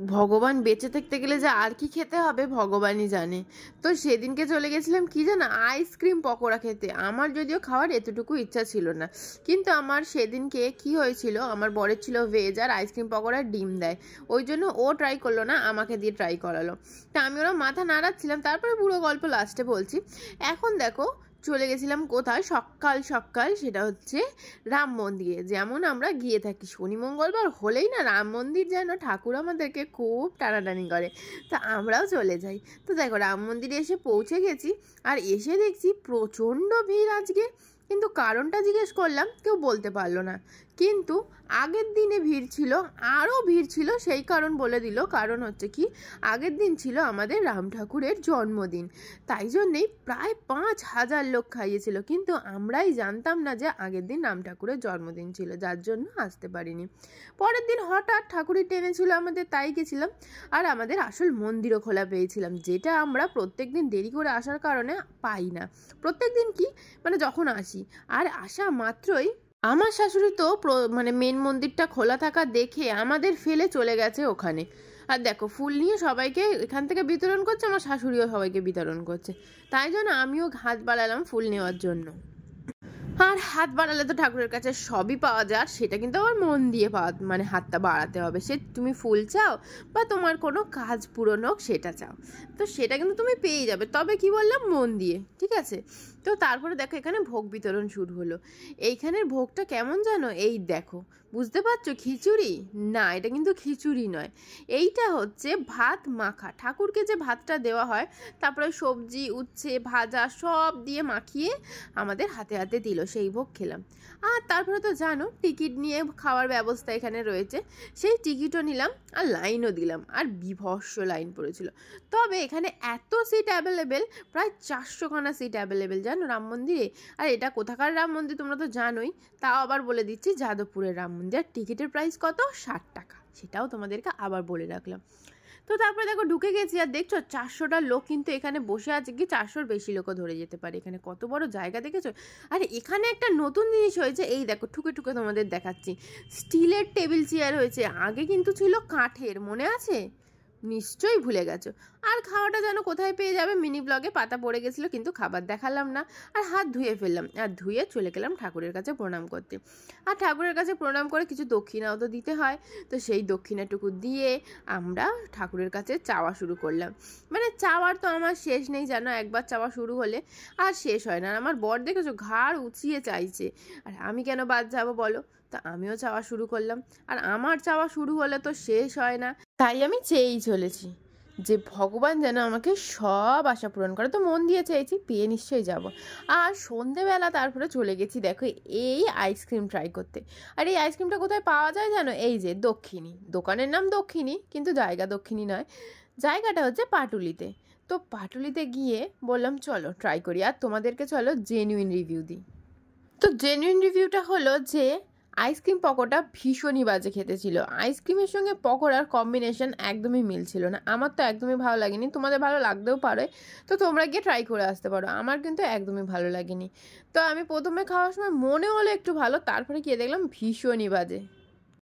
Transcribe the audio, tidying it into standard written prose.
ভগবান বেঁচে থাকতে গেলে যে আর কি খেতে হবে ভগবানই জানে। তো সেদিনকে চলে গেছিলাম কি জানো, আইসক্রিম পকোড়া খেতে। আমার যদিও খাওয়ার এতটুকু ইচ্ছা ছিল না, কিন্তু আমার সেদিনকে কি হয়েছিল, আমার বরের ছিল ভেজ আর আইসক্রিম পকোড়ার ডিম দেয়, ওই জন্য ও ট্রাই করলো না, আমাকে দিয়ে ট্রাই করালো। তা আমি ওরা মাথা নাড়াচ্ছিলাম, তারপরে পুরো গল্প লাস্টে বলছি। এখন দেখো চলে গেছিলাম কোথায়, সকাল সকাল, সেটা হচ্ছে রাম মন্দিরে। যেমন আমরা গিয়ে থাকি শনি মঙ্গলবার হলেই না রাম মন্দির যেন ঠাকুর আমাদেরকে খুব টানাটানি করে, তা আমরাও চলে যাই। তো দেখো রাম মন্দিরে এসে পৌঁছে গেছি, আর এসে দেখছি প্রচণ্ড ভিড় আজকে। কিন্তু কারণটা জিজ্ঞেস করলাম, কেউ বলতে পারলো না। কিন্তু আগের দিনে ভিড় ছিল, আরও ভিড় ছিল, সেই কারণ বলে দিল। কারণ হচ্ছে কি, আগের দিন ছিল আমাদের রাম ঠাকুরের জন্মদিন, তাই জন্যেই প্রায় 5,000 লোক খাইয়েছিল। কিন্তু আমরাই জানতাম না যে আগের দিন রাম ঠাকুরের জন্মদিন ছিল, যার জন্য আসতে পারিনি। পরের দিন হঠাৎ ঠাকুরই টেনেছিল আমাদের, তাই গেছিলাম। আর আমাদের আসল মন্দিরও খোলা পেয়েছিলাম, যেটা আমরা প্রত্যেক দিন দেরি করে আসার কারণে পাই না। প্রত্যেক দিন কি মানে যখন আসি, আর আসা মাত্রই আমার শাশুড়ি তো মানে মেন মন্দিরটা খোলা থাকা দেখে আমাদের ফেলে চলে গেছে ওখানে। আর দেখো ফুল নিয়ে সবাইকে এখান থেকে বিতরণ করছে, আমার শাশুড়িও সবাইকে বিতরণ করছে। তাই জন্য আমিও হাত বাড়ালাম ফুল নেওয়ার জন্য। আর হাত বাড়ালে তো ঠাকুরের কাছে সবই পাওয়া যায়, সেটা কিন্তু আবার মন দিয়ে পাওয়া, মানে হাতটা বাড়াতে হবে। সে তুমি ফুল চাও বা তোমার কোনো কাজ পূরণ হোক সেটা চাও, তো সেটা কিন্তু তুমি পেয়ে যাবে, তবে কি বললাম, মন দিয়ে, ঠিক আছে। তো তারপরে দেখো এখানে ভোগ বিতরণ শুরু হলো। এইখানের ভোগটা কেমন জানো, এই দেখো, বুঝতে পারছো খিচুড়ি? না, এটা কিন্তু খিচুড়ি নয়, এইটা হচ্ছে ভাত মাখা। ঠাকুরকে যে ভাতটা দেওয়া হয়, তারপরে সবজি উচ্ছে ভাজা সব দিয়ে মাখিয়ে আমাদের হাতে হাতে দিল, সেই ভোগ খেলাম। আর তারপরে তো জানো টিকিট নিয়ে খাওয়ার ব্যবস্থা এখানে রয়েছে, সেই টিকিটও নিলাম আর লাইনও দিলাম, আর বিভৎস লাইন পড়েছিল। তবে এখানে এত সিট অ্যাভেলেবেল, প্রায় 400খানা সিট অ্যাভেলেবেল জানো রাম মন্দিরে। আর এটা কোথাকার রাম মন্দির তোমরা তো জানোই, তাও আবার বলে দিচ্ছি, যাদবপুরের রাম মন্দির। আর টিকিটের প্রাইস কত, 60 টাকা, সেটাও তোমাদেরকে আবার বলে রাখলাম। তো তারপরে দেখো ঢুকে গেছি, আর দেখছো 400টা লোক কিন্তু এখানে বসে আছে, কি 400-র বেশি লোকও ধরে যেতে পারে। এখানে কত বড় জায়গা দেখেছো? আর এখানে একটা নতুন জিনিস হয়েছে, এই দেখো ঠুকে ঠুকে তোমাদের দেখাচ্ছি, স্টিলের টেবিল চেয়ার হয়েছে। আগে কিন্তু ছিল কাঠের, মনে আছে? নিশ্চয়ই ভুলে গেছো। আর খাওয়াটা যেন কোথায় পেয়ে যাবে, মিনি ব্লগে পাতা পড়ে গেছিলো, কিন্তু খাবার দেখালাম না। আর হাত ধুয়ে ফেললাম, আর ধুয়ে চলে গেলাম ঠাকুরের কাছে প্রণাম করতে। আর ঠাকুরের কাছে প্রণাম করে কিছু দক্ষিণাও তো দিতে হয়, তো সেই দক্ষিণাটুকু দিয়ে আমরা ঠাকুরের কাছে চাওয়া শুরু করলাম। মানে চাওয়ার তো আমার শেষ নেই জানো, একবার চাওয়া শুরু হলে আর শেষ হয় না। আমার বর দেখেছো ঘাড় উঁচিয়ে চাইছে, আর আমি কেন বাদ যাবো বলো? তা আমিও চাওয়া শুরু করলাম, আর আমার চাওয়া শুরু হলে তো শেষ হয় না, তাই আমি চেয়েই চলেছি যে ভগবান যেন আমাকে সব আশা পূরণ করে। তো মন দিয়ে চেয়েছি, পেয়ে নিশ্চয়ই যাব। আর সন্ধেবেলা তারপরে চলে গেছি দেখো এই আইসক্রিম ট্রাই করতে। আর এই আইসক্রিমটা কোথায় পাওয়া যায় জানো, এই যে দক্ষিণী, দোকানের নাম দক্ষিণী, কিন্তু জায়গা দক্ষিণী নয়, জায়গাটা হচ্ছে পাটুলিতে। তো পাটুলিতে গিয়ে বললাম চলো ট্রাই করি, আর তোমাদেরকে চলো জেনুইন রিভিউ দিই। তো জেনুইন রিভিউটা হলো যে আইসক্রিম পকোড়া ভীষণই বাজে খেতে ছিল। আইসক্রিমের সঙ্গে পকোড়ার কম্বিনেশন একদমই মিল ছিল না। আমার তো একদমই ভালো লাগেনি, তোমাদের ভালো লাগতেও পারে, তো তোমরা গিয়ে ট্রাই করে আসতে পারো। আমার কিন্তু একদমই ভালো লাগেনি। তো আমি প্রথমে খাওয়ার সময় মনে হলো একটু ভালো, তারপরে গিয়ে দেখলাম ভীষণই বাজে।